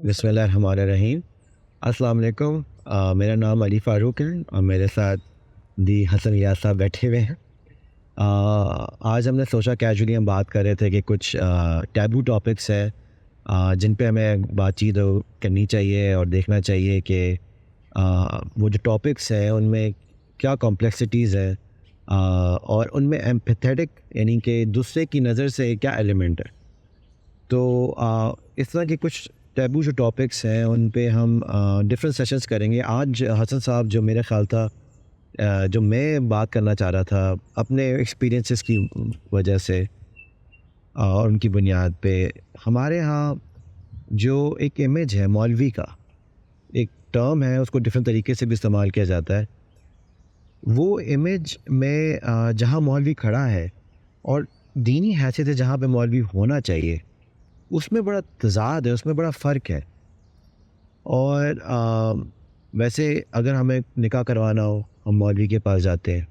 बिस्मिल्लाहिर्रहमानिर्रहीम। अस्सलाम वालेकुम। मेरा नाम अली फ़ारूक है और मेरे साथ दी हसन याद साहब बैठे हुए हैं। आज हमने सोचा कैजुअली हम बात कर रहे थे कि कुछ टैबू टॉपिक्स है जिन पे हमें बातचीत करनी चाहिए और देखना चाहिए कि वो जो टॉपिक्स हैं उनमें क्या कॉम्प्लेक्सिटीज़ है और उनमें एम्पैथेटिक यानी कि दूसरे की नज़र से क्या एलिमेंट है। तो इस तरह के कुछ टैबू जो टॉपिक्स हैं उन पे हम डिफरेंट सेशंस करेंगे। आज हसन साहब जो मेरा ख़्याल था जो मैं बात करना चाह रहा था अपने एक्सपीरियंसेस की वजह से और उनकी बुनियाद पे हमारे यहाँ जो एक इमेज है मौलवी का, एक टर्म है उसको डिफरेंट तरीके से भी इस्तेमाल किया जाता है। वो इमेज में जहाँ मौलवी खड़ा है और दीनी हैसियत है जहाँ पे मौलवी होना चाहिए, उसमें बड़ा तज़ाद है, उसमें बड़ा फ़र्क है। और वैसे अगर हमें निकाह करवाना हो हम मौलवी के पास जाते हैं,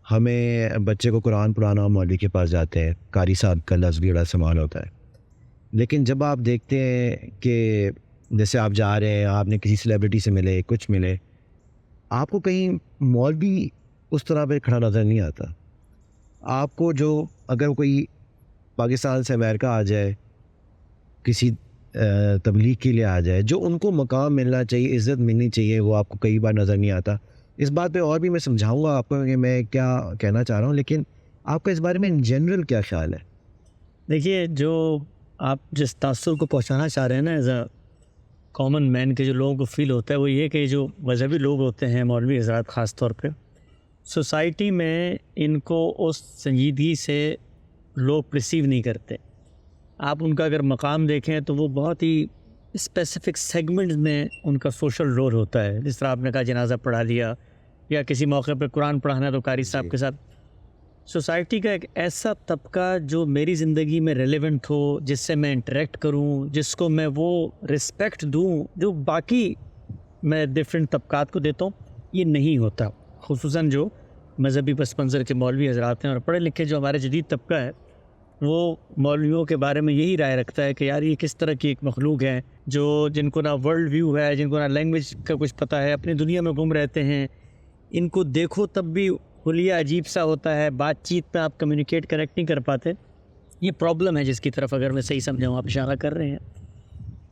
हमें बच्चे को कुरान पढ़ाना हो मौलवी के पास जाते हैं, कारी साहब का लफ्ज़ भी बड़ा इस्तेमाल होता है। लेकिन जब आप देखते हैं कि जैसे आप जा रहे हैं, आपने किसी सेलिब्रिटी से मिले, कुछ मिले, आपको कहीं मौलवी उस तरह पे खड़ा नज़र नहीं आता। आपको जो अगर कोई पाकिस्तान से अमेरिका आ जाए, किसी तबलीग के लिए आ जाए, जो उनको मकाम मिलना चाहिए, इज़्ज़त मिलनी चाहिए, वो आपको कई बार नज़र नहीं आता। इस बात पे और भी मैं समझाऊँगा आपको कि मैं क्या कहना चाह रहा हूँ, लेकिन आपका इस बारे में इन जनरल क्या ख़्याल है? देखिए, जो आप जिस तासुर को पहुंचाना चाह रहे हैं ना, एज़ अ कॉमन मैन के जो लोगों को फ़ील होता है वो ये कि जो मज़हबी लोग होते हैं, मौलवी हज़रात ख़ास तौर पे, सोसाइटी में इनको उस संजीदगी से लोग रिसीव नहीं करते। आप उनका अगर मकाम देखें तो वो बहुत ही स्पेसिफ़िक सेगमेंट्स में उनका सोशल रोल होता है। जिस तरह आपने कहा जनाज़ा पढ़ा लिया या किसी मौके पे कुरान पढ़ाना है तो कारी साहब जी। के साथ। सोसाइटी का एक ऐसा तबका जो मेरी ज़िंदगी में रेलेवेंट हो, जिससे मैं इंटरेक्ट करूं, जिसको मैं वो रिस्पेक्ट दूं जो बाकी मैं डिफरेंट तबकात को देता हूं, ये नहीं होता। खुसूसन जो मज़हबी पस मंज़र के मौलवी हज़रात हैं और पढ़े लिखे जो हमारे जदीद तबका है, वो मौलवियों के बारे में यही राय रखता है कि यार ये किस तरह की एक मखलूक है जो जिनको ना वर्ल्ड व्यू है, जिनको ना लैंग्वेज का कुछ पता है, अपनी दुनिया में घूम रहते हैं। इनको देखो तब भी हुलिया अजीब सा होता है, बातचीत में आप कम्युनिकेट करेक्ट नहीं कर पाते। ये प्रॉब्लम है जिसकी तरफ अगर मैं सही समझाऊँ आप इशारा कर रहे हैं।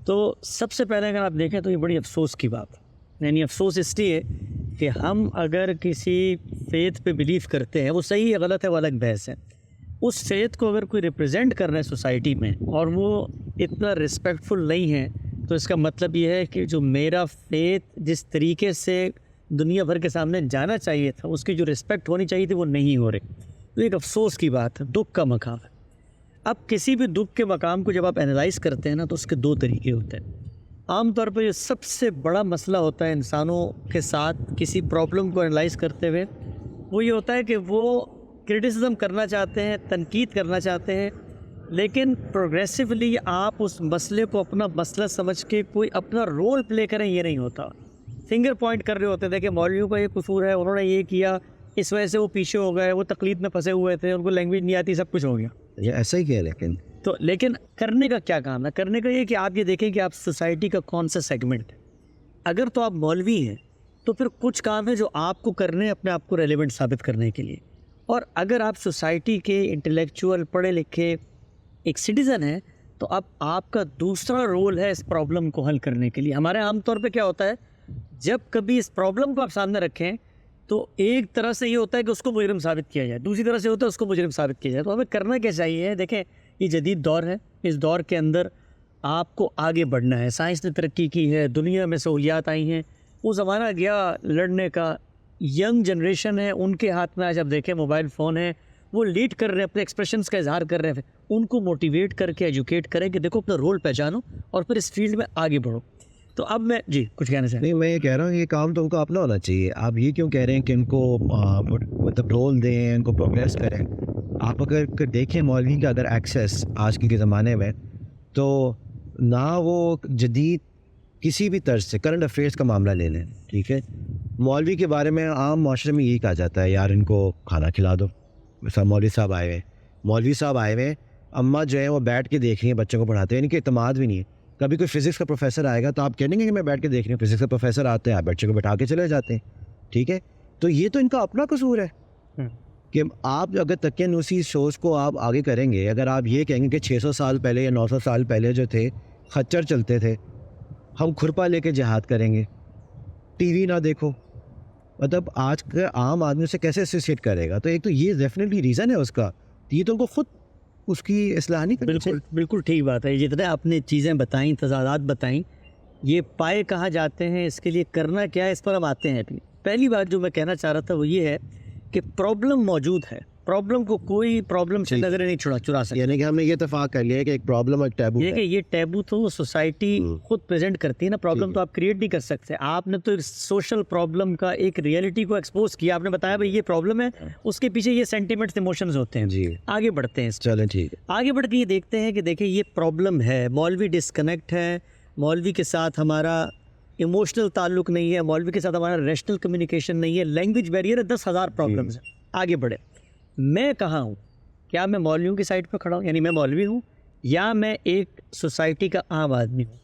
तो सबसे पहले अगर आप देखें तो ये बड़ी अफ़सोस की बात है। यानी अफ़सोस इसलिए कि हम अगर किसी फ़ेथ पे बिलीव करते हैं, वो सही है गलत है वो अलग बहस है। उस फ़ेथ को अगर कोई रिप्रेजेंट कर रहा है सोसाइटी में और वो इतना रिस्पेक्टफुल नहीं है, तो इसका मतलब ये है कि जो मेरा फ़ेथ जिस तरीके से दुनिया भर के सामने जाना चाहिए था, उसकी जो रिस्पेक्ट होनी चाहिए थी वो नहीं हो रही। तो एक अफ़सोस की बात है, दुःख का मकाम है। अब किसी भी दुःख के मकाम को जब आप एनालाइज़ करते हैं ना, तो उसके दो तरीके होते हैं। आम तौर पे जो सबसे बड़ा मसला होता है इंसानों के साथ किसी प्रॉब्लम को एनालाइज़ करते हुए, वो ये होता है कि वो क्रिटिसिज्म करना चाहते हैं, तनकीद करना चाहते हैं, लेकिन प्रोग्रेसिवली आप उस मसले को अपना मसला समझ के कोई अपना रोल प्ले करें, ये नहीं होता। फिंगर पॉइंट कर रहे होते थे कि मौलवियों का ये कसूर है, उन्होंने ये किया, इस वजह से वो पीछे हो गए, वो तकलीद में फंसे हुए थे, उनको लैंग्वेज नहीं आती, सब कुछ हो गया। ये ऐसा ही है लेकिन तो लेकिन करने का क्या काम है? करने का ये कि आप ये देखें कि आप सोसाइटी का कौन सा सेगमेंट है। अगर तो आप मौलवी हैं तो फिर कुछ काम है जो आपको करने हैं अपने आप को रेलेवेंट साबित करने के लिए। और अगर आप सोसाइटी के इंटेलेक्चुअल पढ़े लिखे एक सिटीज़न हैं, तो अब आपका दूसरा रोल है इस प्रॉब्लम को हल करने के लिए। हमारे आमतौर पे क्या होता है, जब कभी इस प्रॉब्लम को आप सामने रखें तो एक तरह से ये होता है कि उसको मुजरिम साबित किया जाए, दूसरी तरह से होता है उसको मुजरिम साबित किया जाए। तो हमें करना क्या चाहिए? देखें, ये जदीद दौर है, इस दौर के अंदर आपको आगे बढ़ना है। साइंस ने तरक्की की है, दुनिया में सहूलियात आई हैं, वो ज़माना गया लड़ने का। यंग जनरेशन है, उनके हाथ में आज आप देखें मोबाइल फ़ोन है, वो लीड कर रहे हैं, अपने एक्सप्रेशंस का इजहार कर रहे हैं। उनको मोटिवेट करके एजुकेट करें कि देखो अपना रोल पहचानो और फिर इस फील्ड में आगे बढ़ो। तो अब मैं जी कुछ कहना चाहें? नहीं, मैं ये कह रहा हूँ ये काम तो उनको अपना होना चाहिए। आप ये क्यों कह रहे हैं कि इनको मतलब रोल दें, इनको प्रोग्रेस करें? आप अगर देखें मौलवी का अगर एक्सेस आज के ज़माने में, तो ना वो जदीद किसी भी तर्ज से करंट अफेयर्स का मामला ले लें, ठीक है? मौलवी के बारे में आम माशरे में यही कहा जाता है, यार इनको खाना खिला दो। सब मौलवी साहब आए हुए हैं, मौलवी साहब आए हुए हैं, अम्मा जो है वो बैठ के देख रही हैं बच्चों को पढ़ाते हुए, इनके इत्मीनान भी नहीं है। कभी कोई फिजिक्स का प्रोफेसर आएगा तो आप कहेंगे कि मैं बैठ के देख रही हूँ, फिजिक्स का प्रोफेसर आते हैं, आप बच्चे को बैठा के चले जाते हैं, ठीक है। तो ये तो इनका अपना कसूर है कि आप अगर तकियानूसी शोज़ को आप आगे करेंगे, अगर आप ये कहेंगे कि 600 साल पहले या 900 साल पहले जो थे खच्चर चलते थे, हम खुरपा लेके जिहाद करेंगे, टीवी ना देखो, मतलब आज का आम आदमी उसे कैसे एसोसिएट करेगा? तो एक तो ये डेफिनेटली रीज़न है उसका, ये तो उनको खुद उसकी इस्लाह नहीं करनी बिल्कुल बिल्कुल ठीक बात है। जितने आपने चीज़ें बताई, तज़ादात बताई, ये पाए कहाँ जाते हैं, इसके लिए करना क्या है, इस पर हम आते हैं। अभी पहली बात जो मैं कहना चाह रहा था वो ये है कि प्रॉब्लम मौजूद है, प्रॉब्लम को कोई प्रॉब्लम से ठीक। नजरें नहीं चुरा सकता। यानी कि हमने ये इत्तेफाक कर लिया है कि एक प्रॉब्लम और टैबू ये कि है। ये टैबू तो सोसाइटी खुद प्रेजेंट करती है ना, प्रॉब्लम ठीक तो आप क्रिएट नहीं कर सकते। आपने तो सोशल प्रॉब्लम का एक रियलिटी को एक्सपोज किया, आपने बताया भाई ये प्रॉब्लम है, उसके पीछे ये सेंटिमेंट्स इमोशंस होते हैं। जी, आगे बढ़ते हैं, चलें ठीक है। आगे बढ़ के ये देखते हैं कि देखिए ये प्रॉब्लम है, मौलवी डिस्कनेक्ट है, मौलवी के साथ हमारा इमोशनल ताल्लुक नहीं है, मौलवी के साथ हमारा रैशनल कम्युनिकेशन नहीं है, लैंग्वेज बैरियर है, 10,000 प्रॉब्लम्स हैं। आगे बढ़े, मैं कहाँ हूँ? क्या मैं मौलवियों की साइड पर खड़ा हूँ, यानी मैं मौलवी हूँ, या मैं एक सोसाइटी का आम आदमी हूँ?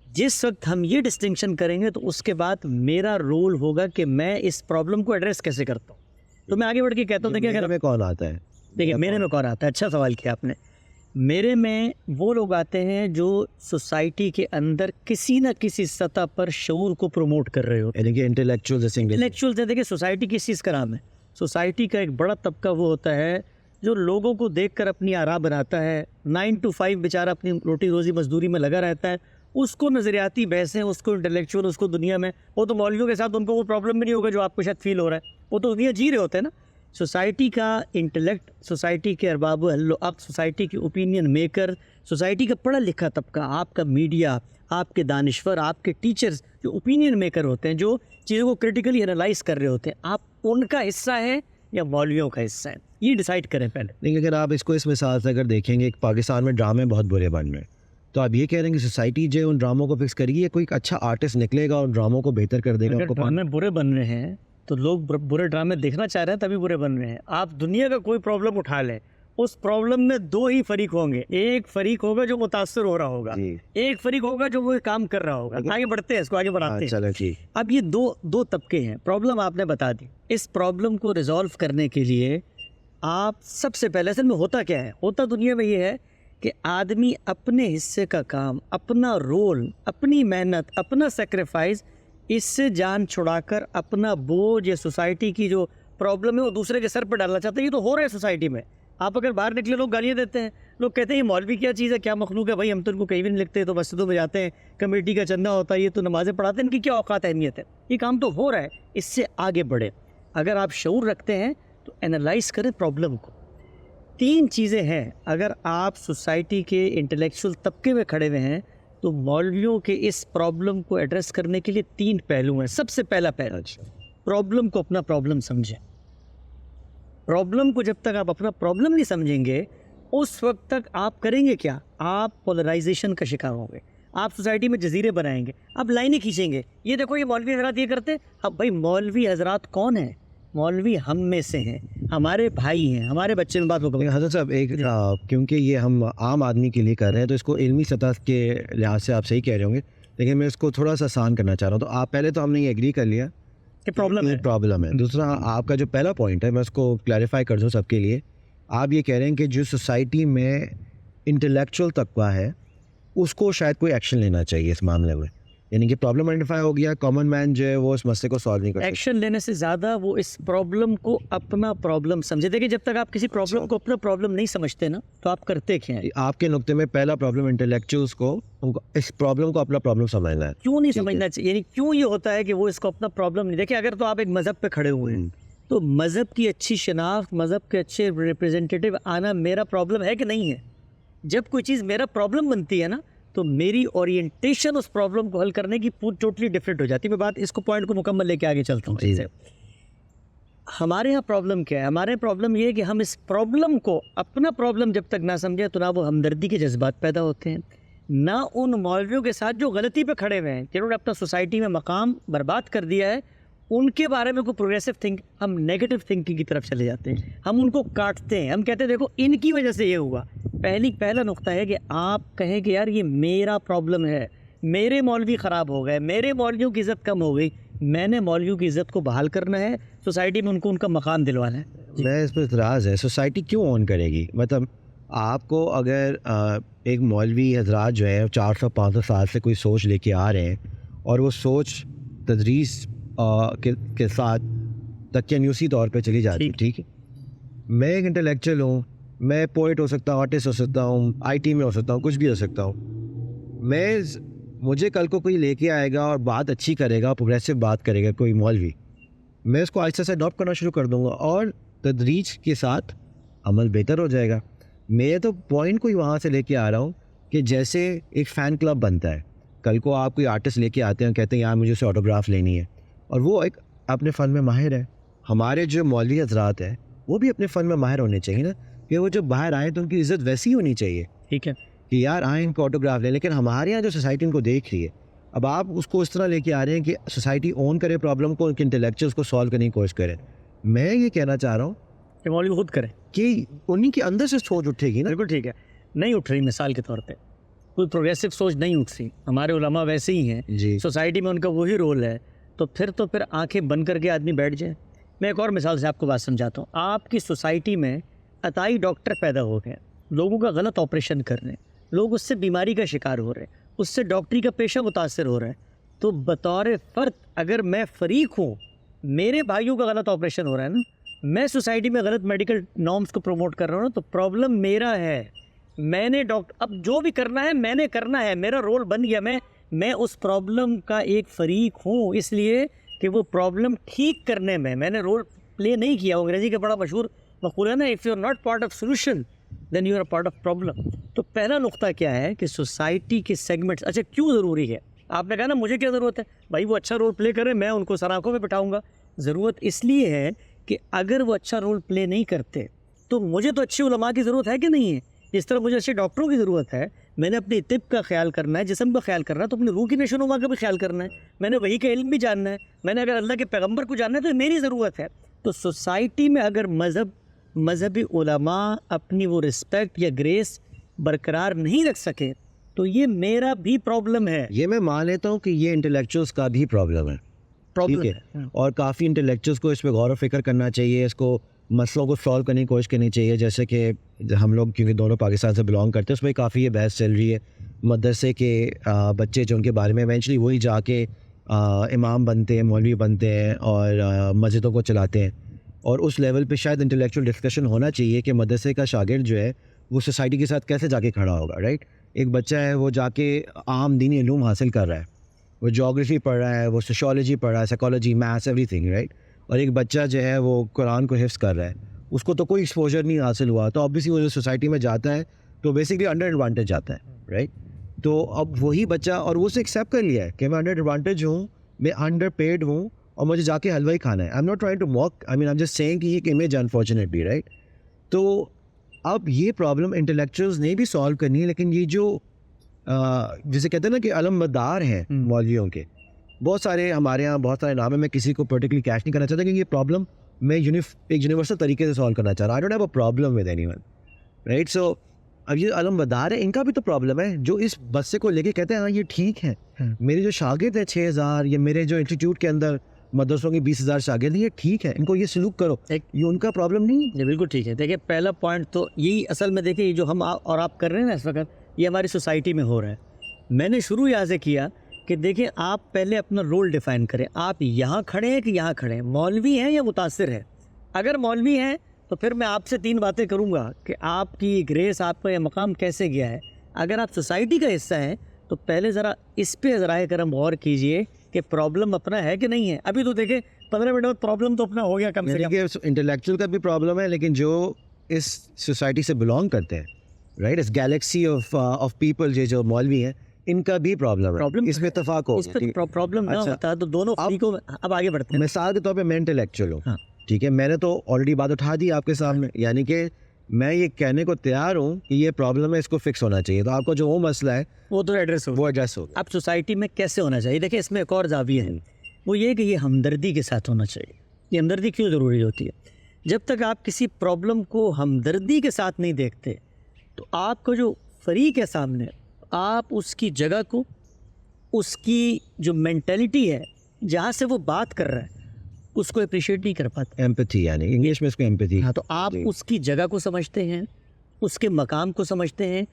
जिस वक्त हम ये डिस्टिंक्शन करेंगे तो उसके बाद मेरा रोल होगा कि मैं इस प्रॉब्लम को एड्रेस कैसे करता हूँ। तो मैं आगे बढ़ के कहता हूँ, देखिए अगर में कौन आता है? देखिए मेरे में कौन आता है, अच्छा सवाल किया आपने। मेरे में वो लोग आते हैं जो सोसाइटी के अंदर किसी न किसी सतह पर शऊर को प्रमोट कर रहे होते हैं। यानी कि इंटेलेक्चुअल जैसे इंग्लिश इंटेलेक्चुअल्स हैं। देखिए सोसाइटी किस चीज़ का नाम है? सोसाइटी का एक बड़ा तबका वो होता है जो लोगों को देखकर अपनी आरा बनाता है, 9 to 5 बेचारा अपनी रोटी रोज़ी मजदूरी में लगा रहता है, उसको नज़रियाती बहसें, उसको इंटेलेक्चुअल, उसको दुनिया में, वो तो मौलवियों के साथ उनको वो प्रॉब्लम भी नहीं होगा जो आपको शायद फील हो रहा है, वो तो दुनिया जी रहे होते हैं ना। सोसाइटी का इंटेलेक्ट, सोसाइटी के अरबाब अब सोसाइटी के ओपिनियन मेकर, सोसाइटी का पढ़ा लिखा तबका, आपका मीडिया, आपके दानिश्वर, आपके टीचर्स जो ओपिनियन मेकर होते हैं, जो चीज़ों को क्रिटिकली एनालाइज कर रहे होते हैं, आप उनका हिस्सा है या मौलवियों का हिस्सा है, ये डिसाइड करें पहले। लेकिन अगर आप इसको इस मिसाल से अगर देखेंगे कि पाकिस्तान में ड्रामे बहुत बुरे बन रहे हैं, तो आप ये कह रहे हैं कि सोसाइटी जो उन ड्रामों को फिक्स करेगी या कोई एक अच्छा आर्टिस्ट निकलेगा और ड्रामों को बेहतर कर देगा? अगर आपको ड्रामे बुरे बन रहे हैं तो लोग बुरे ड्रामे देखना चाह रहे हैं तभी बुरे बन रहे हैं। आप दुनिया का कोई प्रॉब्लम उठा लें, उस प्रॉब्लम में दो ही फरीक होंगे, एक फरीक होगा जो मुतासर हो रहा होगा, जी। एक फरीक होगा जो वो काम कर रहा होगा। आगे बढ़ते हैं, इसको आगे बढ़ाते हैं। चलो ठीक। अब ये दो तबके हैं, प्रॉब्लम आपने बता दी। इस प्रॉब्लम को रिजॉल्व करने के लिए आप सबसे पहले, असल में होता क्या है, होता दुनिया में ये है कि आदमी अपने हिस्से का काम, अपना रोल, अपनी मेहनत, अपना सेक्रीफाइस, इससे जान छुड़ाकर अपना बोझ या सोसाइटी की जो प्रॉब्लम है वो दूसरे के सर पर डालना चाहते हैं। ये तो हो रहा है सोसाइटी में। आप अगर बाहर निकले, लोग गालियाँ देते हैं, लोग कहते हैं ये मौलवी क्या चीज़ है, क्या मखलूक है, भाई हम तो इनको कहीं भी नहीं लिखते, तो मस्जिदों में जाते हैं, कमेटी का चंदा होता है, ये तो नमाज़ें पढ़ाते हैं, इनकी क्या औकात अहमियत है। ये काम तो हो रहा है, इससे आगे बढ़े। अगर आप शऊर रखते हैं तो एनालाइज करें प्रॉब्लम को। 3 चीज़ें हैं, अगर आप सोसाइटी के इंटेलेक्चुअल तबके में खड़े हुए हैं तो मौलवियों के इस प्रॉब्लम को एड्रेस करने के लिए 3 पहलू हैं। सबसे पहला पहलू, प्रॉब्लम को अपना प्रॉब्लम समझें। प्रॉब्लम को जब तक आप अपना प्रॉब्लम नहीं समझेंगे, उस वक्त तक आप करेंगे क्या? आप पोलराइजेशन का शिकार होंगे, आप सोसाइटी में जजीरे बनाएंगे, आप लाइनें खींचेंगे, ये देखो ये मौलवी हजरात ये करते। अब भाई मौलवी हजरात कौन है? मौलवी हम में से हैं, हमारे भाई हैं, हमारे बच्चे में बात होगा। लेकिन हज़रत साहब एक क्योंकि ये हम आम आदमी के लिए कर रहे हैं तो इसको इल्मी सतह के लिहाज से आप सही कह रहे होंगे, लेकिन मैं इसको थोड़ा सा आसान करना चाह रहा हूँ। तो आप पहले तो हमने ये एग्री कर लिया कि प्रॉब्लम है। दूसरा आपका जो पहला पॉइंट है, मैं उसको क्लैरिफाई कर दूँ सबके लिए। आप ये कह रहे हैं कि जो सोसाइटी में इंटेलेक्चुअल तबका है उसको शायद कोई एक्शन लेना चाहिए इस मामले में, यानी कि प्रॉब्लम आइडेंटिफाई हो गया, कॉमन मैन जो है वो इस मसले को सॉल्व नहीं कर सकता। एक्शन लेने से ज़्यादा वो इस प्रॉब्लम को अपना प्रॉब्लम समझे। देखिए जब तक आप किसी प्रॉब्लम को अपना प्रॉब्लम नहीं समझते ना, तो आप करते क्या हैं? आपके नुक्ते में पहला प्रॉब्लम इंटेलेक्चुअल्स को उनको इस प्रॉब्लम को अपना प्रॉब्लम समझना है। क्यों नहीं समझना चाहिए, यानी क्यों ये होता है कि वो इसको अपना प्रॉब्लम नहीं देखिए। अगर तो आप एक मज़हब पे खड़े हुए हैं तो मज़हब की अच्छी शनाख्त, मज़हब के अच्छे रिप्रेजेंटेटिव आना मेरा प्रॉब्लम है कि नहीं है? जब कोई चीज़ मेरा प्रॉब्लम बनती है ना, तो मेरी ओरिएंटेशन उस प्रॉब्लम को हल करने की टोटली डिफरेंट हो जाती है। मैं बात इसको पॉइंट को मुकम्मल लेके आगे चलता हूँ। इससे हमारे यहाँ प्रॉब्लम क्या है? हमारे प्रॉब्लम ये है कि हम इस प्रॉब्लम को अपना प्रॉब्लम जब तक ना समझें तो ना वो हमदर्दी के जज्बात पैदा होते हैं, ना उन मौलवियों के साथ जो गलती पे खड़े हुए हैं, जिन्होंने अपना सोसाइटी में मकाम बर्बाद कर दिया है, उनके बारे में कोई प्रोग्रेसिव थिंक, हम नेगेटिव थिंकिंग की तरफ चले जाते हैं, हम उनको काटते हैं, हम कहते हैं देखो इनकी वजह से ये हुआ। पहला नुक्ता है कि आप कहें कि यार ये मेरा प्रॉब्लम है, मेरे मौलवी ख़राब हो गए, मेरे मौलवियों की इज़्ज़त कम हो गई, मैंने मौलवियों की इज़्ज़त को बहाल करना है, सोसाइटी में उनको उनका मकाम दिलवाना है। मैं इस पर इतराज़ है, सोसाइटी क्यों ऑन करेगी? मतलब आपको अगर एक मौलवी हजरात जो है 400-500 साल से कोई सोच लेके आ रहे हैं और वो सोच तदरीस के साथ तकनीसी तौर पे चली जाती है, ठीक है। मैं एक इंटेलेक्चुअल हूँ, मैं पोइट हो सकता हूँ, आर्टिस्ट हो सकता हूँ, आईटी में हो सकता हूँ, कुछ भी हो सकता हूँ। मुझे कल को कोई लेके आएगा और बात अच्छी करेगा, प्रोग्रेसिव बात करेगा कोई मौलवी, मैं उसको आहिस्ता से अडॉप्ट करना शुरू कर दूँगा और तदरीज के साथ अमल बेहतर हो जाएगा। मैं तो पॉइंट को ही वहाँ से लेके आ रहा हूँ कि जैसे एक फ़ैन क्लब बनता है, कल को आप कोई आर्टिस्ट लेके आते हैं, कहते हैं यार मुझे उससे ऑटोग्राफ लेनी है, और वो एक अपने फ़न में माहिर है। हमारे जो मौलवी हजरात हैं वो भी अपने फ़न में माहिर होने चाहिए ना, कि वो जब बाहर आए तो उनकी इज़्ज़त वैसी होनी चाहिए, ठीक है, कि यार आए इनको ऑटोग्राफ लें। लेकिन हमारे यहाँ जो सोसाइटी इनको देख रही है, अब आप उसको इस तरह लेके आ रहे हैं कि सोसाइटी ओन करे प्रॉब्लम को, उनके इंटेलेक्चुअल्स को सॉल्व करने की कोशिश करें। मैं ये कहना चाह रहा हूँ कि मौलवी खुद करें कि उन्हीं के अंदर से सोच उठेगी ना। बिल्कुल ठीक है, नहीं उठ रही मिसाल के तौर पे कोई प्रोग्रेसिव सोच नहीं उठ रही, हमारे उलमा वैसे ही हैं जी, सोसाइटी में, उनका वही रोल है, तो फिर आंखें बंद करके आदमी बैठ जाए। मैं एक और मिसाल से आपको बात समझाता हूँ। आपकी सोसाइटी में अताई डॉक्टर पैदा हो गए, लोगों का गलत ऑपरेशन कर रहे हैं, लोग उससे बीमारी का शिकार हो रहे हैं, उससे डॉक्टरी का पेशा मुतासर हो रहा है, तो बतौर फ़र्द अगर मैं फ़रीक हूँ, मेरे भाइयों का गलत ऑपरेशन हो रहा है ना, मैं सोसाइटी में गलत मेडिकल नॉर्म्स को प्रमोट कर रहा हूँ ना, तो प्रॉब्लम मेरा है। मैंने अब जो भी करना है मैंने करना है, मेरा रोल बन गया, मैं उस प्रॉब्लम का एक फ़रीक हूँ, इसलिए कि वो प्रॉब्लम ठीक करने में मैंने रोल प्ले नहीं किया। अंग्रेजी का बड़ा मशहूर मक़ूल है ना, if you are not part of solution then you are part of problem. तो पहला नुक्ता क्या है कि सोसाइटी के सेगमेंट्स, अच्छा क्यों ज़रूरी है? आपने कहा ना मुझे क्या ज़रूरत है, भाई वो अच्छा रोल प्ले करें, मैं उनको सर आंखों में बिठाऊँगा। ज़रूरत इसलिए है कि अगर वो अच्छा रोल प्ले नहीं करते तो मुझे तो अच्छे उलमा की ज़रूरत है कि नहीं है? जिस तरह मुझे अच्छे डॉक्टरों की ज़रूरत है, मैंने अपनी तिब का ख्याल करना है, जिस्म का ख्याल करना है, तो अपनी रूह की नशोनुमा का भी ख्याल करना है, मैंने वही का इल्म भी जानना है, मैंने अगर अल्लाह के पैगम्बर को जानना है तो मेरी ज़रूरत है। तो सोसाइटी में अगर मज़हबी उलमा अपनी वो रिस्पेक्ट या ग्रेस बरकरार नहीं रख सके तो ये मेरा भी प्रॉब्लम है। ये मैं मान लेता हूँ कि ये इंटेलेक्चुअल्स का भी प्रॉब्लम है, ठीक है, और काफ़ी इंटेलेक्चुअल्स को इस पर गौर व फिक्र करना चाहिए, इसको मसलों को सॉल्व करने की कोशिश करनी चाहिए। जैसे कि हम लोग क्योंकि दोनों पाकिस्तान से बिलोंग करते हैं, उसमें काफ़ी ये बहस चल रही है मदरसे के बच्चे जो उनके बारे में इवेंचुअली वही जाके इमाम बनते हैं, मौलवी बनते हैं और मस्जिदों को चलाते हैं। और उस लेवल पे शायद इंटेलेक्चुअल डिस्कशन होना चाहिए कि मदरसे का शागिर्द जो है वो सोसाइटी के साथ कैसे जाके खड़ा होगा, राइट। एक बच्चा है वो जाके आम दीनी इल्म हासिल कर रहा है, वो जोग्राफ़ी पढ़ रहा है, वो सोशियोलॉजी पढ़ रहा है, साइकोलॉजी, मैथ्स, एवरीथिंग, राइट। और एक बच्चा जो है वो कुरान को हिफ्ज़ कर रहा है, उसको तो कोई एक्सपोजर नहीं हासिल हुआ, तो ऑब्वियसली वो जो सोसाइटी में जाता है तो बेसिकली अंडर एडवांटेज जाता है, राइट। तो अब वही बच्चा, और वो उसे एक्सेप्ट कर लिया है कि मैं अंडर एडवांटेज हूँ, मैं अंडर पेड हूँ और मुझे जाके हलवा ही खाना है। I am not trying to mock, I mean I am just saying कि ये एक इमेज अनफॉर्चुनेटली, राइट। तो अब ये प्रॉब्लम इंटेलेक्चुअल्स ने भी सॉल्व करनी है, लेकिन ये जो जिसे कहते हैं ना कि अलमदार हैं मौलवियों के, बहुत सारे हमारे यहाँ बहुत सारे नाम है, मैं किसी को पर्टिकुलरली कैश नहीं करना चाहता, क्योंकि ये प्रॉब्लम मैं एक यूनिवर्सल तरीके से सॉल्व करना चाह रहा हूँ। I don't have a problem with anyone, right. So अब ये अलमदार है, इनका भी तो प्रॉब्लम है, जो इस बच्चे को लेके कहते हैं हाँ ये ठीक है, मेरे जो शागिर्द है 6000, या मेरे जो इंस्टीट्यूट के अंदर मदरसों के 20,000 शागिर्द हैं, ये ठीक है, इनको ये सलूक करो, ये उनका प्रॉब्लम नहीं है। ये बिल्कुल ठीक है। देखिए पहला पॉइंट तो यही असल में, देखिए ये जो हम और आप कर रहे हैं ना इस वक्त, ये हमारी सोसाइटी में हो रहा है। मैंने शुरू यहाँ से किया कि देखिए आप पहले अपना रोल डिफ़ाइन करें, आप यहाँ खड़े हैं कि यहाँ खड़े हैं, मौलवी हैं या मुतासिर हैं। अगर मौलवी हैं तो फिर मैं आपसे 3 बातें करूँगा कि आपकी ग्रेस, आपका यह मकाम कैसे गया है। अगर आप सोसाइटी का हिस्सा हैं तो पहले ज़रा इस पे ज़रा करम गौर कीजिए कि प्रॉब्लम अपना है कि नहीं है। अभी तो देखें 15 मिनट में प्रॉब्लम तो अपना हो गया कम से कम। इंटेलेक्चुअल का भी प्रॉब्लम है, लेकिन जो इस सोसाइटी से बिलोंग करते हैं, राइट, इस गैलेक्सी ऑफ पीपल जो मौलवी हैं, इनका भी प्रॉब्लम है, इसमें इत्तेफाक हो। इस पर प्रॉब्लम ना होता तो दोनों फ्रीकों में। अब आगे बढ़ते हैं। मिसाल के तौर पे मैं इंटेलेक्चुअल हूँ, हाँ। ठीक है, मैंने तो ऑलरेडी बात उठा दी आपके सामने, यानी कि मैं ये कहने को तैयार हूँ कि ये प्रॉब्लम है, इसको फिक्स होना चाहिए। तो आपको जो वो मसला है वो तो एड्रेस हो, वो एड्रेस हो। अब सोसाइटी में कैसे होना चाहिए, देखिए इसमें एक और जाविया है वो ये कि ये हमदर्दी के साथ होना चाहिए। ये हमदर्दी क्यों ज़रूरी होती है? जब तक आप किसी प्रॉब्लम को हमदर्दी के साथ नहीं देखते तो आपका जो फरीक है सामने, आप उसकी जगह को, उसकी जो मेंटालिटी है, जहाँ से वो बात कर रहा है, उसको अप्रिशिएट नहीं कर पाते। एम्पैथी, यानी इंग्लिश में इसको एम्पैथी। हाँ, तो आप जी। उसकी जगह को समझते हैं, उसके मकाम को समझते हैं,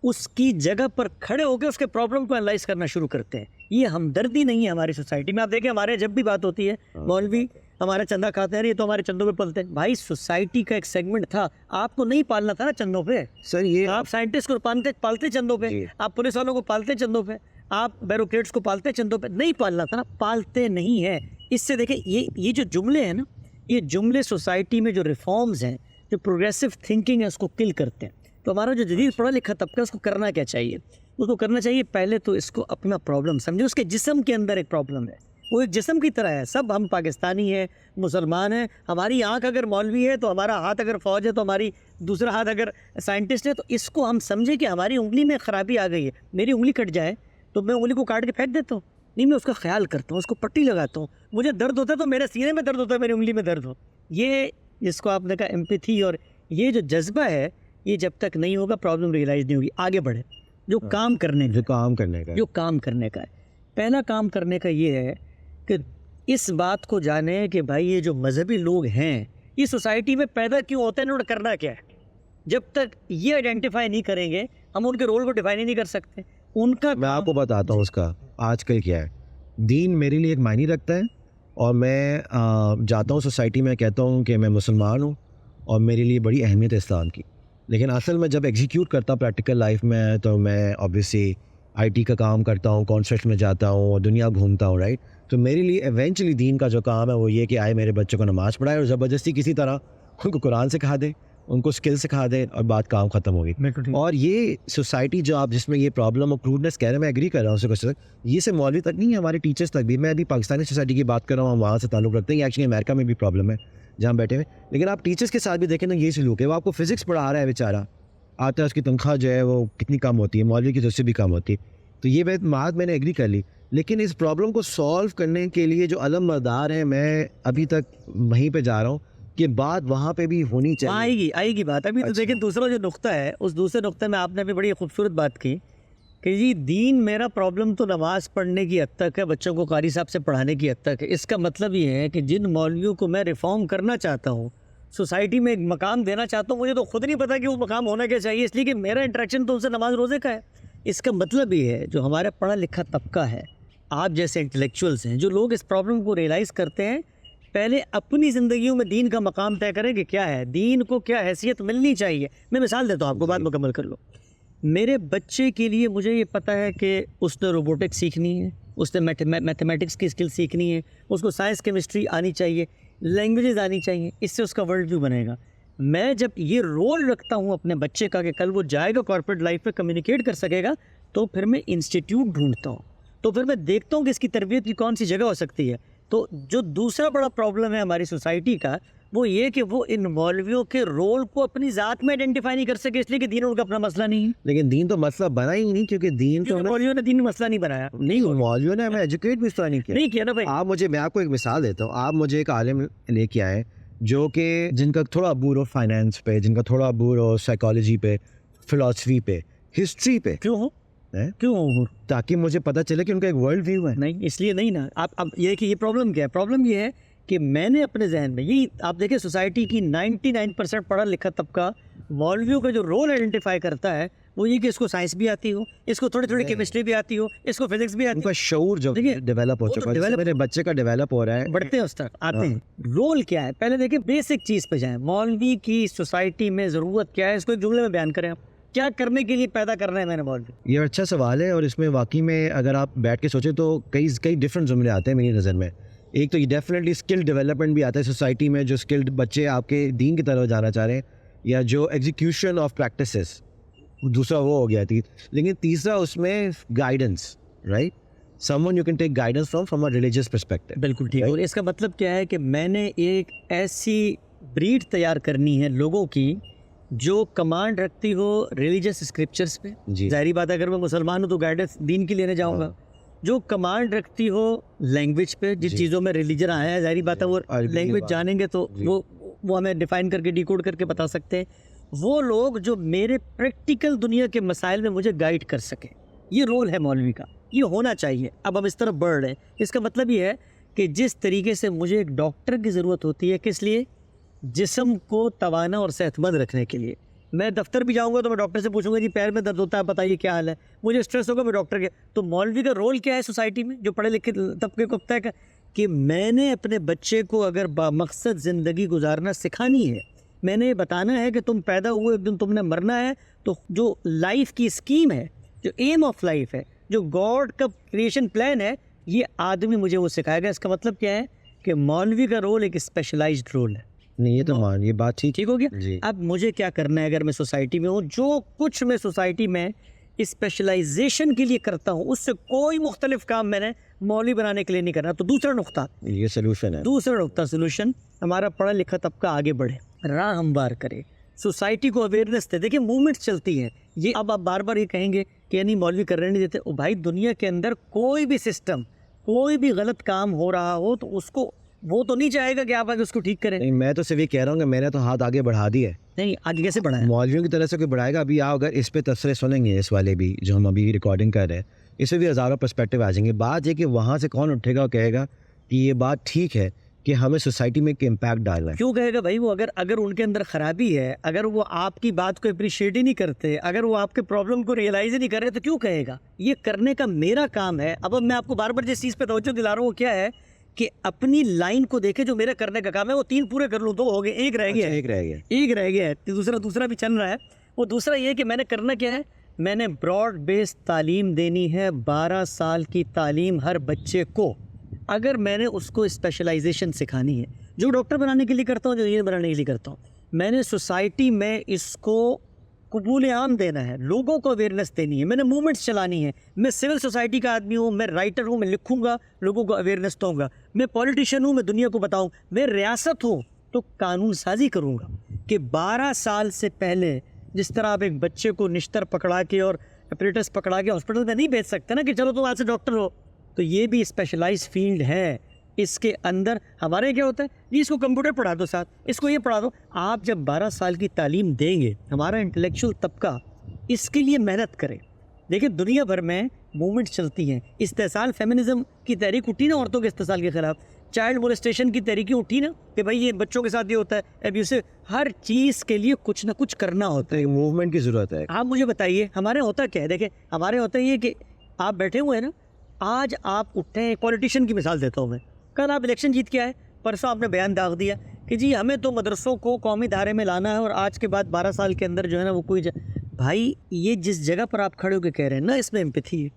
उसकी जगह पर खड़े होकर उसके प्रॉब्लम को एनालाइज करना शुरू करते हैं। ये हमदर्दी नहीं है हमारी सोसाइटी में। आप देखें, हमारे जब भी बात होती है, मौलवी हमारा चंदा खाते हैं, ये तो हमारे चंदों पे पलते हैं। भाई, सोसाइटी का एक सेगमेंट था, आपको नहीं पालना था ना चंदों पे। सर ये आप साइंटिस्ट को पालते चंदों पे, जी। आप पुलिस वालों को पालते चंदों पे, आप ब्यूरोक्रेट्स को पालते चंदों पे। नहीं पालना था ना, पालते नहीं है। इससे देखें, ये जो जुमले हैं ना, ये जुमले सोसाइटी में जो रिफॉर्म्स हैं, जो प्रोग्रेसिव थिंकिंग है, उसको किल करते हैं। तो हमारा जो जदीद पढ़ा लिखा तबका, उसको करना क्या चाहिए? उसको करना चाहिए पहले तो इसको अपना प्रॉब्लम समझे। उसके जिस्म के अंदर एक प्रॉब्लम है, वो एक जिस्म की तरह है। सब हम पाकिस्तानी हैं, मुसलमान हैं। हमारी आंख अगर मौलवी है तो हमारा हाथ अगर फ़ौज है तो हमारी दूसरा हाथ अगर साइंटिस्ट है, तो इसको हम समझे कि हमारी उंगली में ख़राबी आ गई है। मेरी उंगली कट जाए तो मैं उंगली को काट के फेंक देता हूँ? नहीं, मैं उसका ख्याल करता हूँ, उसको पट्टी लगाता हूँ। मुझे दर्द होता है तो मेरे सीने में दर्द होता है, मेरी उंगली में दर्द हो। ये जिसको आपने कहा एम्पैथी, और ये जो जज्बा है, ये जब तक नहीं होगा प्रॉब्लम रियलाइज़ नहीं होगी। आगे बढ़े, जो काम करने जो काम करने का जो काम करने का है, पहला काम करने का ये है कि इस बात को जाने कि भाई ये जो मजहबी लोग हैं, ये सोसाइटी में पैदा क्यों होते हैं, इन्होंने करना क्या है। जब तक ये आइडेंटिफाई नहीं करेंगे, हम उनके रोल को डिफाइन ही नहीं कर सकते। उनका मैं आपको बताता हूँ उसका आजकल क्या है। दीन मेरे लिए एक मायने रखता है, और मैं जाता हूँ सोसाइटी में, कहता हूँ कि मैं मुसलमान हूँ और मेरे लिए बड़ी अहमियत है इस्लाम की। लेकिन असल में जब एग्जीक्यूट करता हूँ प्रैक्टिकल लाइफ में, तो मैं ऑब्वियसली आईटी का काम करता हूँ, कॉन्सर्ट्स में जाता हूँ और दुनिया घूमता हूँ, राइट। तो मेरे लिए इवेंचुअली दीन का जो काम है वो ये कि आए मेरे बच्चों को नमाज़ पढ़ाए और ज़बरदस्ती किसी तरह उनको कुरान सिखा दे, उनको स्किल सिखा दे, और बात काम ख़त्म होगी। और ये सोसाइटी जो आप जिसमें ये प्रॉब्लम और क्रूडनेस कह रहे हैं, मैं एग्री कर रहा हूँ उससे कुछ, ये सिर्फ मौलवी तक नहीं है, हमारे टीचर्स तक भी। मैं अभी पाकिस्तानी सोसाइटी की बात कर रहा हूँ, हम वहाँ से ताल्लुक़ रखते हैं। एक्चुअली अमेरिका में भी प्रॉब्लम है जहाँ बैठे हुए। लेकिन आप टीचर्स के साथ भी देखें ना, ये सलूक है। वो आपको फिज़िक्स पढ़ा रहा है, बेचारा आता है, उसकी तनख्वाह जो है वो कितनी कम होती है, मौलवी की तो उससे भी कम होती है। तो ये बात मैंने एग्री कर ली। लेकिन इस प्रॉब्लम को सॉल्व करने के लिए जो अलम मदार हैं, मैं अभी तक वहीं पे जा रहा हूँ कि बात वहाँ पे भी होनी चाहिए। आएगी बात। अभी तो अच्छा। देखें, दूसरा जो नुक्ता है, उस दूसरे नुक्ते में आपने भी बड़ी खूबसूरत बात की कि जी दीन मेरा प्रॉब्लम तो नमाज़ पढ़ने की हद तक है, बच्चों को कारी साहब से पढ़ाने की हद तक है। इसका मतलब ये है कि जिन मौलवियों को मैं रिफॉर्म करना चाहता हूँ, सोसाइटी में एक मकाम देना चाहता हूँ, मुझे तो खुद नहीं पता कि वो मकाम होना क्या चाहिए, इसलिए कि मेरा इंटरेक्शन तो उनसे नमाज रोज़े का है। इसका मतलब ये है, जो हमारा पढ़ा लिखा तबका है, आप जैसे इंटेलेक्चुअल्स हैं, जो लोग इस प्रॉब्लम को रियलाइज़ करते हैं, पहले अपनी ज़िंदगियों में दीन का मकाम तय करें कि क्या है, दीन को क्या हैसियत मिलनी चाहिए। मैं मिसाल देता हूँ आपको, बात मुकम्मल कर लो। मेरे बच्चे के लिए मुझे ये पता है कि उसने रोबोटिक्स सीखनी है, उसने मैथमेटिक्स की स्किल सीखनी है, उसको साइंस केमिस्ट्री आनी चाहिए, लैंग्वेजेस आनी चाहिए, इससे उसका वर्ल्ड व्यू बनेगा। मैं जब ये रोल रखता हूँ अपने बच्चे का कि कल वो जाएगा कॉर्पोरेट लाइफ में, कम्युनिकेट कर सकेगा, तो फिर मैं इंस्टीट्यूट ढूंढता हूँ, तो फिर मैं देखता हूँ कि इसकी तरबियत की कौन सी जगह हो सकती है। तो जो दूसरा बड़ा प्रॉब्लम है हमारी सोसाइटी का, वो ये कि वो इन मौलवियों के रोल को अपनी ज़ात में आइडेंटिफाई नहीं कर सके, इसलिए कि दीन उनका अपना मसला नहीं है। लेकिन दीन तो मसला बना ही नहीं, क्योंकि दीन तो क्योंकि मौलवियों ने दीन मसला नहीं बनाया। नहीं, मौलवियों ने हमें एजुकेट भी तो नहीं किया। नहीं किया ना भाई। मैं आपको एक मिसाल देता हूँ। आप मुझे एक आलिम लेके आए जो कि जिनका थोड़ा अबूर हो फाइनेंस पे, जिनका थोड़ा अबूर हो साइकोलॉजी पे, फ़िलासफ़ी पे, हिस्ट्री पे, क्यों हो हैं? क्यों हो? ताकि मुझे पता चले कि उनका एक वर्ल्ड व्यू है। नहीं, इसलिए नहीं ना। आप अब ये कि ये प्रॉब्लम क्या है? प्रॉब्लम ये है कि मैंने अपने जहन में, यही आप देखिए, सोसाइटी की 99% पढ़ा लिखा तबका मौलवियों का जो रोल आइडेंटिफाई करता है, वो ये कि इसको साइंस भी आती हो, इसको थोड़ी थोड़ी केमिस्ट्री भी आती हो, इसको फिजिक्स भी आती उनका शऊर जो देखिए, डेवलप हो वो तो चुका है, develop- मेरे बच्चे का डेवलप हो रहा है। बढ़ते हैं उस तक आते हैं। रोल क्या है पहले देखिए, बेसिक चीज़ पे जाएं। मौलवी की सोसाइटी में ज़रूरत क्या है, इसको एक जुमले में बयान करें। आप क्या करने के लिए पैदा करना है मैंने मौलवी? ये अच्छा सवाल है, और इसमें वाकई में अगर आप बैठ के सोचें तो कई डिफरेंट जुमले आते हैं मेरी नज़र में। एक तो ये डेफिनेटली स्किल डेवलपमेंट भी आता है सोसाइटी में, जो स्किल्ड बच्चे आपके दीन की तरफ जाना चाह रहे हैं, या जो एग्जीक्यूशन ऑफ प्रैक्टिसेस, दूसरा वो हो गया थी। लेकिन तीसरा उसमें guidance, right, someone you can take guidance from a religious perspective. बिल्कुल ठीक। और इसका मतलब क्या है कि मैंने एक ऐसी ब्रीड तैयार करनी है लोगों की जो कमांड रखती हो रिलीजियस स्क्रिप्चर्स पे। जी। जाहिर बात है, अगर मैं मुसलमान हूँ तो गाइडेंस दीन की लेने जाऊँगा। जो कमांड रखती हो लैंग्वेज पे, जिस जी। चीज़ों में रिलीजन आया है, जाहिर बात है वो अरबी की लैंग्वेज बात। जानेंगे तो जी। वो हमें डिफाइन करके डिकोड करके बता सकते हैं। वो लोग जो मेरे प्रैक्टिकल दुनिया के मसाइल में मुझे गाइड कर सके, ये रोल है मौलवी का, ये होना चाहिए। अब हम इस तरफ बढ़ रहे हैं, इसका मतलब ये है कि जिस तरीके से मुझे एक डॉक्टर की ज़रूरत होती है, किस लिए? जिस्म को तवाना और सेहतमंद रखने के लिए। मैं दफ्तर भी जाऊंगा तो मैं डॉक्टर से पूछूंगा जी पैर में दर्द होता है, बताइए क्या हाल है। मुझे स्ट्रेस होगा, मैं डॉक्टर के। तो मौलवी का रोल क्या है सोसाइटी में, जो पढ़े लिखे तबके को पता है कि मैंने अपने बच्चे को अगर बामकसद ज़िंदगी गुजारना सिखानी है, मैंने ये बताना है कि तुम पैदा हुए एक दिन तुमने मरना है, तो जो लाइफ की स्कीम है, जो एम ऑफ लाइफ है, जो गॉड का क्रिएशन प्लान है, ये आदमी मुझे वो सिखाएगा। इसका मतलब क्या है कि मौलवी का रोल एक स्पेशलाइज्ड रोल है। नहीं ये तो मान, ये बात ठीक ठीक हो गया। जी। अब मुझे क्या करना है, अगर मैं सोसाइटी में हूँ, जो कुछ मैं सोसाइटी में स्पेशलाइजेशन के लिए करता हूँ, उससे कोई मुख्तलिफ काम मैंने मौलवी बनाने के लिए नहीं करना। तो दूसरा नुक्ता, ये सोल्यूशन है। दूसरा नुक्ता सोल्यूशन, हमारा पढ़ा लिखा तबका आगे बढ़े, राह हमवार करे, सोसाइटी को अवेयरनेस दे। देखिए मूवमेंट चलती है, ये अब आप बार बार ये कहेंगे कि यानी मौलवी करने नहीं देते। ओ भाई, दुनिया के अंदर कोई भी सिस्टम, कोई भी गलत काम हो रहा हो तो उसको वो तो नहीं चाहेगा कि आप आगे उसको ठीक करें। नहीं मैं तो सिर्फ ये कह रहा हूँ कि मैंने तो हाथ आगे बढ़ा दिया है। नहीं, आगे कैसे बढ़ाएं? मौलवियों की तरह से कोई बढ़ाएगा? अभी आप अगर इस पे तबसरे सुनेंगे, इस वाले भी जो हम अभी रिकॉर्डिंग कर रहे हैं, इसमें भी हज़ारों पर्सपेक्टिव आ जाएंगे। बात है कि वहाँ से कौन उठेगा और कहेगा कि ये बात ठीक है कि हमें सोसाइटी में एक इम्पैक्ट डालना है। क्यों कहेगा भाई? वो अगर उनके अंदर खराबी है, अगर वो आपकी बात को अप्रिशिएट ही नहीं करते, अगर वो आपके प्रॉब्लम को रियलाइज ही नहीं कर रहे, तो क्यों कहेगा? ये करने का मेरा काम है। अब मैं आपको बार बार जिस चीज़ पे तवज्जो दिला रहा हूँ वो क्या है कि अपनी लाइन को देखे, जो मेरा करने का काम है वो 3 पूरे कर लूँ, 2 हो गए, एक रह गया अच्छा, है, एक रह गया। एक रह गया है, तो दूसरा भी चल रहा है। वो दूसरा ये है कि मैंने करना क्या है, मैंने ब्रॉड बेस्ड तालीम देनी है, 12 साल की तालीम हर बच्चे को। अगर मैंने उसको स्पेशलाइजेशन सिखानी है, जो डॉक्टर बनाने के लिए करता हूँ, जो इंजीनियर बनाने के लिए करता हूँ, मैंने सोसाइटी में इसको कबूल आम देना है, लोगों को अवेयरनेस देनी है, मैंने मूवमेंट्स चलानी है। मैं सिविल सोसाइटी का आदमी हूँ, मैं राइटर हूँ, मैं लिखूँगा, लोगों को अवेयरनेस दूँगा। मैं पॉलिटिशियन हूँ, मैं दुनिया को बताऊँ। मैं रियासत हूँ तो कानून साजी करूँगा कि 12 साल से पहले जिस तरह आप एक बच्चे को निश्तर पकड़ा के और अपरेटस पकड़ा के हॉस्पिटल में नहीं भेज सकते ना कि चलो तुम आज से डॉक्टर हो। तो ये भी स्पेशलाइज्ड फील्ड है। इसके अंदर हमारे क्या होता है जी, इसको कंप्यूटर पढ़ा दो, साथ इसको ये पढ़ा दो। आप जब 12 साल की तालीम देंगे, हमारा इंटेलेक्चुअल तबका इसके लिए मेहनत करे। देखिए दुनिया भर में मूवमेंट चलती हैं, इस्तेसाल फेमिनिज्म की तहरीक उठी ना औरतों के इस्तेसाल के खिलाफ, चाइल्ड मोलेस्टेशन की तहरीकें उठी ना कि भाई ये बच्चों के साथ ये होता है, एब्यूसिव। हर चीज़ के लिए कुछ ना कुछ करना होता है, तो मूवमेंट की ज़रूरत है। आप मुझे बताइए हमारे होता क्या है? देखिए हमारे होता है ये कि आप बैठे हुए हैं ना, आज आप उठे हैं, पॉलिटिशियन की मिसाल देता हूँ मैं, कल आप इलेक्शन जीत के आए, परसों आपने बयान दाग दिया कि जी हमें तो मदरसों को कौमी धारे में लाना है और आज के बाद 12 साल के अंदर जो है ना वो कोई भाई ये जिस जगह पर आप खड़े होकर कह रहे हैं ना, इसमें एम्पैथी है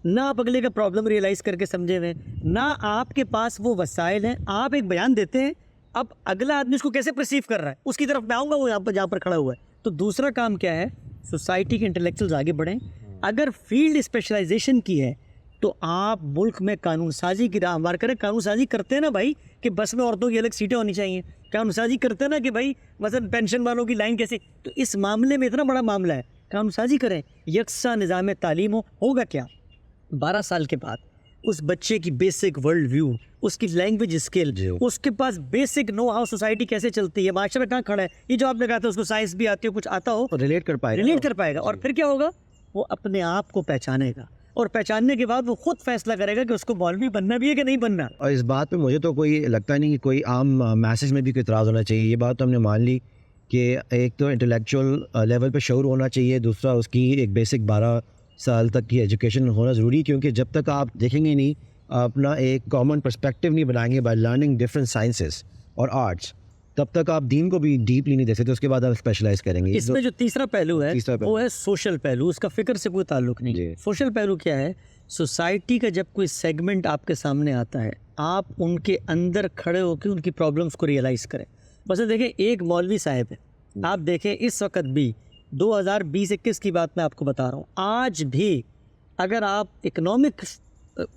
ना, आप अगले का प्रॉब्लम रियलाइज़ करके समझे हुए, ना आपके पास वो वसाइल हैं। आप एक बयान देते हैं, अब अगला आदमी उसको कैसे परसीव कर रहा है उसकी तरफ मैं आऊँगा, वो यहाँ पर जहाँ पर खड़ा हुआ है। तो दूसरा काम क्या है, सोसाइटी के इंटेलेक्चुअल्स आगे बढ़ें। अगर फील्ड स्पेशलाइजेशन की है तो आप मुल्क में कानून साजी की राह हमवार करें। कानून साजी करते हैं ना भाई कि बस में औरतों की अलग सीटें होनी चाहिए, कानून साजी करते हैं ना कि भाई मसलन पेंशन वालों की लाइन कैसे। तो इस मामले में इतना बड़ा मामला है, कानून साजी करें, यकसा निज़ाम तालीम होगा क्या 12 साल के बाद उस बच्चे की बेसिक वर्ल्ड व्यू, उसकी लैंग्वेज स्किल, उसके पास बेसिक नो हाउ सोसाइटी कैसे चलती है, माशरे में कहाँ खड़ा है, ये जो आपने कहा था उसको साइंस भी आती हो, कुछ आता हो, रिलेट कर पाएगा। और फिर क्या होगा, वो अपने आप को पहचानेगा और पहचानने के बाद वो खुद फैसला करेगा कि उसको मौलवी बनना भी है कि नहीं बनना। और इस बात पे मुझे तो कोई लगता नहीं कि कोई आम मैसेज में भी कोई इतराज़ होना चाहिए। ये बात तो हमने मान ली कि एक तो इंटेलेक्चुअल लेवल पे शऊर होना चाहिए, दूसरा उसकी एक बेसिक 12 साल तक की एजुकेशन होना ज़रूरी, क्योंकि जब तक आप देखेंगे नहीं, अपना एक कॉमन पर्सपेक्टिव नहीं बनाएंगे बाय लर्निंग डिफरेंट साइंसेस और आर्ट्स, तब तक आप दीन को भी डीपली नहीं देख सकते। उसके बाद आप स्पेशलाइज करेंगे। इसमें जो तीसरा पहलू है वो है सोशल पहलू। उसका फिक्र से कोई ताल्लुक नहीं। सोशल पहलू क्या है, सोसाइटी का जब कोई सेगमेंट आपके सामने आता है, आप उनके अंदर खड़े होकर उनकी प्रॉब्लम्स को रियलाइज़ करें। बस देखिए एक मौलवी साहब है, आप देखें इस वक्त भी 2020-21 की बात मैं आपको बता रहा हूँ, आज भी अगर आप इकोनॉमिक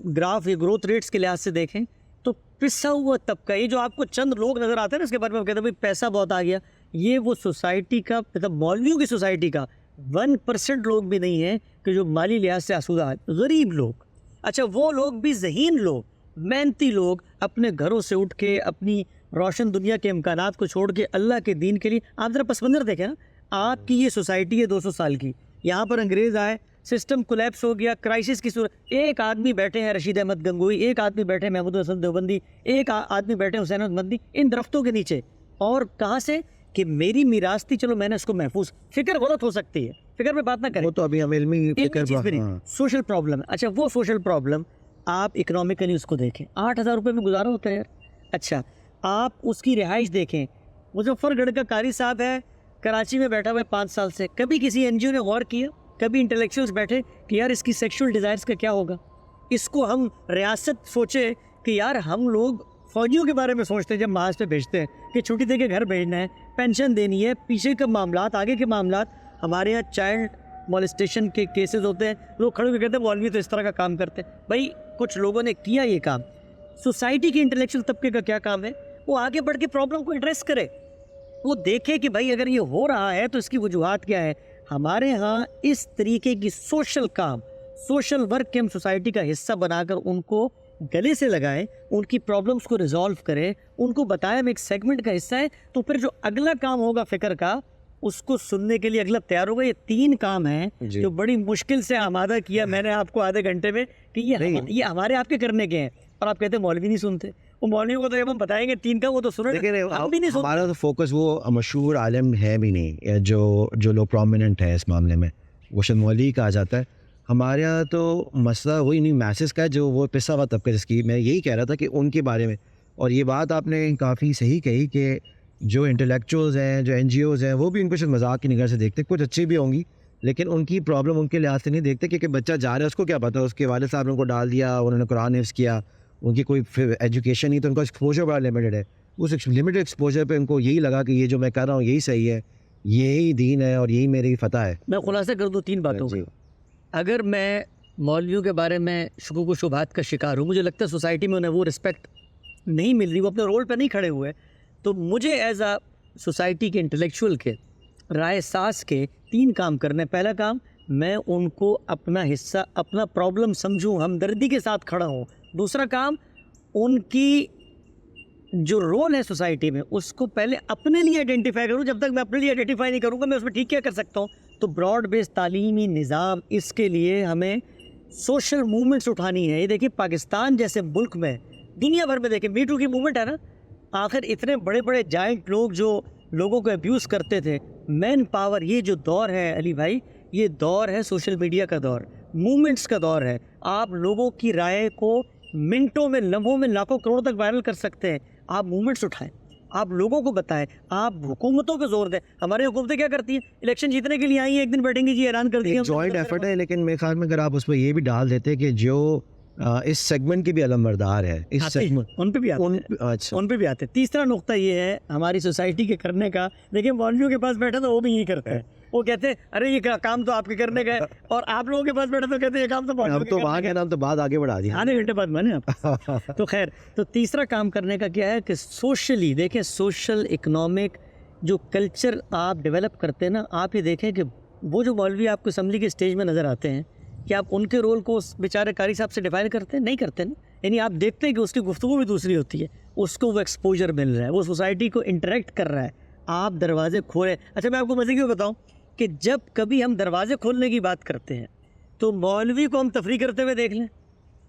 ग्राफ या ग्रोथ रेट्स के लिहाज से देखें तो पिसा हुआ तबका, ये जो आपको चंद लोग नज़र आते हैं ना, इसके बारे में कहते हैं भाई पैसा बहुत आ गया, ये वो सोसाइटी का, मतलब मौलवियों की सोसाइटी का 1% लोग भी नहीं है कि जो माली लिहाज से आसूदा है। गरीब लोग, अच्छा वो लोग भी ज़हीन लोग, मेहनती लोग, अपने घरों से उठ के अपनी रोशन दुनिया के इम्कानात को छोड़ के अल्लाह के दीन के लिए, आप ज़रा पस मंज़र देखें ना, आपकी ये सोसाइटी है 200 साल की, यहाँ पर अंग्रेज़ आए, सिस्टम कोलैप्स हो गया, क्राइसिस की सूरत, एक आदमी बैठे हैं रशीद अहमद गंगोई, एक आदमी बैठे हैं महमूद हसन देवबंदी, एक आदमी बैठे हैं हुसैन अहमद मदनी, इन दरख्तों के नीचे। और कहाँ से कि मेरी मीरास थी, चलो मैंने इसको महफूज, फिक्र गलत हो सकती है, फिक्र पे बात ना करें, वो तो अभी हम इल्मी सोशल प्रॉब्लम है। अच्छा वो सोशल प्रॉब्लम आप इकोनॉमिकली उसको देखें, 8,000 रुपये में गुजारा होता है यार। अच्छा आप उसकी रिहाइश देखें, मुजफ्फरगढ़ का कारी साहब है, कराची में बैठा हुआ है 5 साल से, कभी किसी एनजीओ ने गौर किया, कभी इंटेलेक्चुअल्स बैठे कि यार इसकी सेक्सुअल डिज़ायर्स का क्या होगा? इसको हम रियासत सोचे कि यार हम लोग फौजियों के बारे में सोचते हैं जब महाज पे भेजते हैं कि छुट्टी दे के घर भेजना है, पेंशन देनी है, पीछे के मामलात, आगे के मामलात। हमारे यहाँ चाइल्ड मॉलेस्टेशन के केसेस होते हैं, लोग खड़े होकर कहते हैं मौलवी तो इस तरह का काम करते हैं। भाई कुछ लोगों ने किया ये काम, सोसाइटी के इंटेलेक्चुअल तबके का क्या काम है? वो आगे बढ़ के प्रॉब्लम को एड्रेस करे, वो देखे कि भाई अगर ये हो रहा है तो इसकी वजूहात क्या है। हमारे यहाँ इस तरीके की सोशल काम, सोशल वर्क के हम सोसाइटी का हिस्सा बनाकर उनको गले से लगाएं, उनकी प्रॉब्लम्स को रिजॉल्व करें, उनको बताएं हम एक सेगमेंट का हिस्सा है, तो फिर जो अगला काम होगा फ़िक्र का, उसको सुनने के लिए अगला तैयार होगा। ये 3 काम हैं जो बड़ी मुश्किल से आमादा किया मैंने आपको आधे घंटे में कि ये हमारे आपके करने के हैं, और आप कहते हैं मौलवी नहीं सुनते। वो मौलवियों को तो जब हम बताएंगे 3 का, वो तो सुने, हम भी नहीं सुनते। हमारा तो फोकस वो मशहूर आलिम है भी नहीं, जो लोग प्रोमिनेंट है इस मामले में, वो शायद मौलवी कहा जाता है। हमारे यहाँ तो मसला वही नहीं मैसेज का है, जो वो पिसा हुआ तबका, जिसकी मैं यही कह रहा था कि उनके बारे में। और ये बात आपने काफ़ी सही कही कि जो इंटेलेक्चुअल्स हैं, जो NGOs हैं, वो भी उनको शायद मजाक की निगाह से देखते हैं। कुछ अच्छी भी होंगी, लेकिन उनकी प्रॉब्लम उनके लिहाज से नहीं देखते, क्योंकि बच्चा जा रहा है, उसको क्या पता, उसके वालिद साहब ने उनको डाल दिया, उन्होंने कुरान हिफ्ज़ किया, उनकी कोई एजुकेशन नहीं, तो उनका एक्सपोजर बड़ा लिमिटेड है। उस लिमिटेड एक्सपोजर पे उनको यही लगा कि ये जो मैं कर रहा हूँ यही सही है, यही दीन है और यही मेरी फ़तह है। मैं खुलासा कर दूँ 3 बातों का। अगर मैं मौलवियों के बारे में शुकूक व शुबहात का शिकार हूँ, मुझे लगता है सोसाइटी में उन्हें वो रिस्पेक्ट नहीं मिल रही, वो अपने रोल पे नहीं खड़े हुए, तो मुझे एज आ सोसाइटी के इंटेलेक्चुअल के राय सास के 3 काम करने। पहला काम, मैं उनको अपना हिस्सा, अपना प्रॉब्लम समझूं, हमदर्दी के साथ खड़ा हूं। दूसरा काम, उनकी जो रोल है सोसाइटी में उसको पहले अपने लिए आइडेंटिफाई करूं। जब तक मैं अपने लिए आइडेंटिफाई नहीं करूंगा मैं उसमें ठीक क्या कर सकता हूं? तो ब्रॉड बेस्ड तालीमी निज़ाम, इसके लिए हमें सोशल मूवमेंट्स उठानी है। ये देखिए पाकिस्तान जैसे मुल्क में, दुनिया भर में देखें, मी टू की मूवमेंट है ना, आखिर इतने बड़े बड़े जाइंट लोग जो लोगों को अब्यूज़ करते थे, मैन पावर, ये जो दौर है अली भाई, ये दौर है सोशल मीडिया का दौर, मूवमेंट्स का दौर है। आप लोगों की राय को मिनटों में, लम्हों में, लाखों करोड़ तक वायरल कर सकते हैं। आप मूवमेंट्स उठाएं, आप लोगों को बताएं, आप हुकूमतों पे जोर दें। हमारी हुकूमतें क्या करती हैं? इलेक्शन जीतने के लिए आई हैं, एक दिन बैठेंगी जी, ऐलान कर दिया, जॉइंट एफर्ट है। लेकिन मेरे ख्याल में अगर आप उस पर ये भी डाल देते कि जो इस सेगमेंट की भी अलमबरदार है, इस सेगमेंट, उन पे भी आते हैं। अच्छा, उन पे भी आते हैं। तीसरा नुक्ता ये है हमारी सोसाइटी के करने का। देखिए मौलवियों के पास बैठा तो वो भी यही करते हैं, वो कहते हैं अरे ये काम तो आपके करने का है, और आप लोगों के पास बैठा तो कहते हैं ये काम तो अब तो वहाँ कहना, हम तो बात आगे बढ़ा दिया, आधे घंटे बाद माने आप। तो खैर, तो तीसरा काम करने का क्या है कि सोशली देखें, सोशल इकोनॉमिक जो कल्चर आप डेवलप करते हैं ना, आप ये देखें कि वो जो मौलवी आपको असम्बली के स्टेज में नज़र आते हैं, कि आप उनके रोल को उस बेचारे कारी साहब से डिफाइन करते हैं? नहीं करते ना। यानी आप देखते हैं कि उसकी गुफ्तगू भी दूसरी होती है, उसको वो एक्सपोजर मिल रहा है, वो सोसाइटी को इंटरेक्ट कर रहा है, आप दरवाजे खोलें। अच्छा मैं आपको मज़े क्यों बताऊं कि जब कभी हम दरवाजे खोलने की बात करते हैं तो मौलवी को हम तफरी करते हुए देख लें,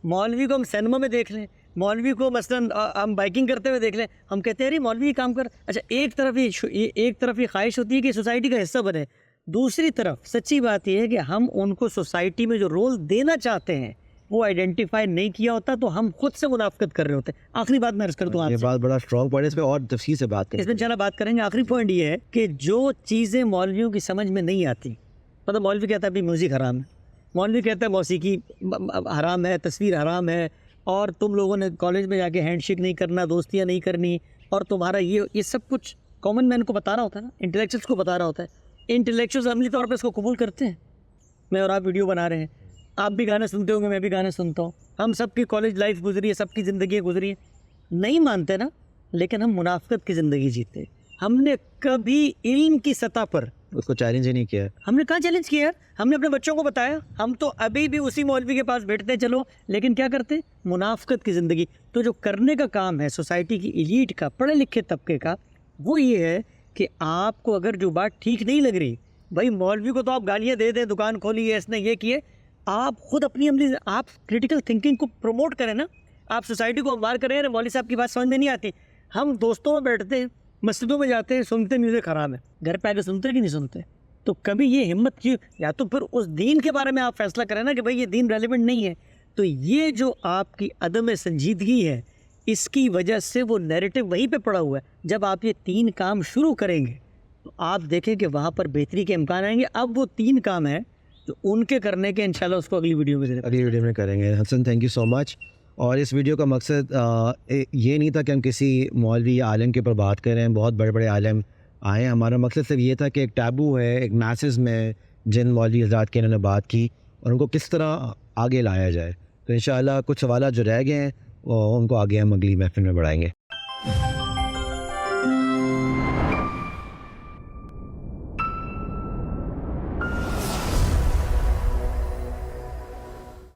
मौलवी को हम सिनेमा में देख लें, मौलवी को मसलन हम बाइकिंग करते हुए देख लें, हम कहते हैं अरे मौलवी काम कर। अच्छा एक तरफ ये ख्वाहिश होती है कि सोसाइटी का हिस्सा बने, दूसरी तरफ सच्ची बात यह है कि हम उनको सोसाइटी में जो रोल देना चाहते हैं वो आइडेंटिफाई नहीं किया होता, तो हम खुद से मुनाफकत कर रहे होते हैं। आखिरी बात मैं अर्ज कर दूँ आपसे, ये बात बड़ा स्ट्रॉन्ग पॉइंट है, इस पे और तफसील से बात करेंगे, इसमें इंशाल्लाह बात करेंगे। आखिरी पॉइंट ये है कि जो चीज़ें मौलवियों की समझ में नहीं आती, मतलब मौलवी कहता है भाई म्यूज़िक हराम है, मौलवी कहता है मौसीकी हराम है, तस्वीर हराम है, और तुम लोगों ने कॉलेज में जाके हैंडशेक नहीं करना, दोस्तियाँ नहीं करनी, और तुम्हारा ये सब कुछ कॉमन मैन को बता रहा होता है ना, इंटेलेक्चुअल्स को बता रहा होता है। इंटेलेक्चुअल्स अमली तौर पे इसको कबूल करते हैं। मैं और आप वीडियो बना रहे हैं, आप भी गाने सुनते होंगे, मैं भी गाने सुनता हूँ, हम सबकी कॉलेज लाइफ गुजरी है, सबकी ज़िंदगी गुजरी है, नहीं मानते ना, लेकिन हम मुनाफिकत की ज़िंदगी जीते। हमने कभी इल्म की सतह पर उसको चैलेंज ही नहीं किया। हमने कहाँ चैलेंज किया यार, हमने अपने बच्चों को बताया। हम तो अभी भी उसी मौलवी के पास बैठते हैं, चलो, लेकिन क्या करते हैं, मुनाफकत की ज़िंदगी। तो जो करने का काम है सोसाइटी की एलीट का, पढ़े लिखे तबके का, वो ये है कि आपको अगर जो बात ठीक नहीं लग रही, भाई मौलवी को तो आप गालियाँ दे दें, दुकान खोली है इसने, ये किए, आप खुद अपनी अमली, आप क्रिटिकल थिंकिंग को प्रमोट करें ना। आप सोसाइटी को अखबार करें, अरे मौलवी साहब की बात समझ में नहीं आती। हम दोस्तों में बैठते हैं, मस्जिदों में जाते हैं, सुनते म्यूज़िक ख़राब है, घर पे आके सुनते कि नहीं सुनते? तो कभी ये हिम्मत की, या तो फिर उस दीन के बारे में आप फैसला करें ना कि भाई ये दीन रेलिवेंट नहीं है। तो ये जो आपकी अदम संजीदगी है, इसकी वजह से वो नैरेटिव वहीं पे पड़ा हुआ है। जब आप ये 3 काम शुरू करेंगे तो आप देखें कि वहाँ पर बेहतरी के इम्कान आएंगे। अब वो 3 काम हैं तो उनके करने के इंशाल्लाह उसको अगली वीडियो में दे देंगे। अगली वीडियो में करेंगे। Hasan, thank you so much. और इस वीडियो का मकसद ये नहीं था कि हम किसी मौलवी या आलिम के ऊपर बात करें, बहुत बड़े बड़े आलिम आए। हमारा मकसद सिर्फ ये था कि एक टैबू है, एक मैसेज में जिन मौलवी हज़रात की इन्होंने बात की और उनको किस तरह आगे लाया जाए। तो इंशाल्लाह कुछ सवाल जो रह गए हैं उनको आगे हम अगली महफिल में बढ़ाएंगे।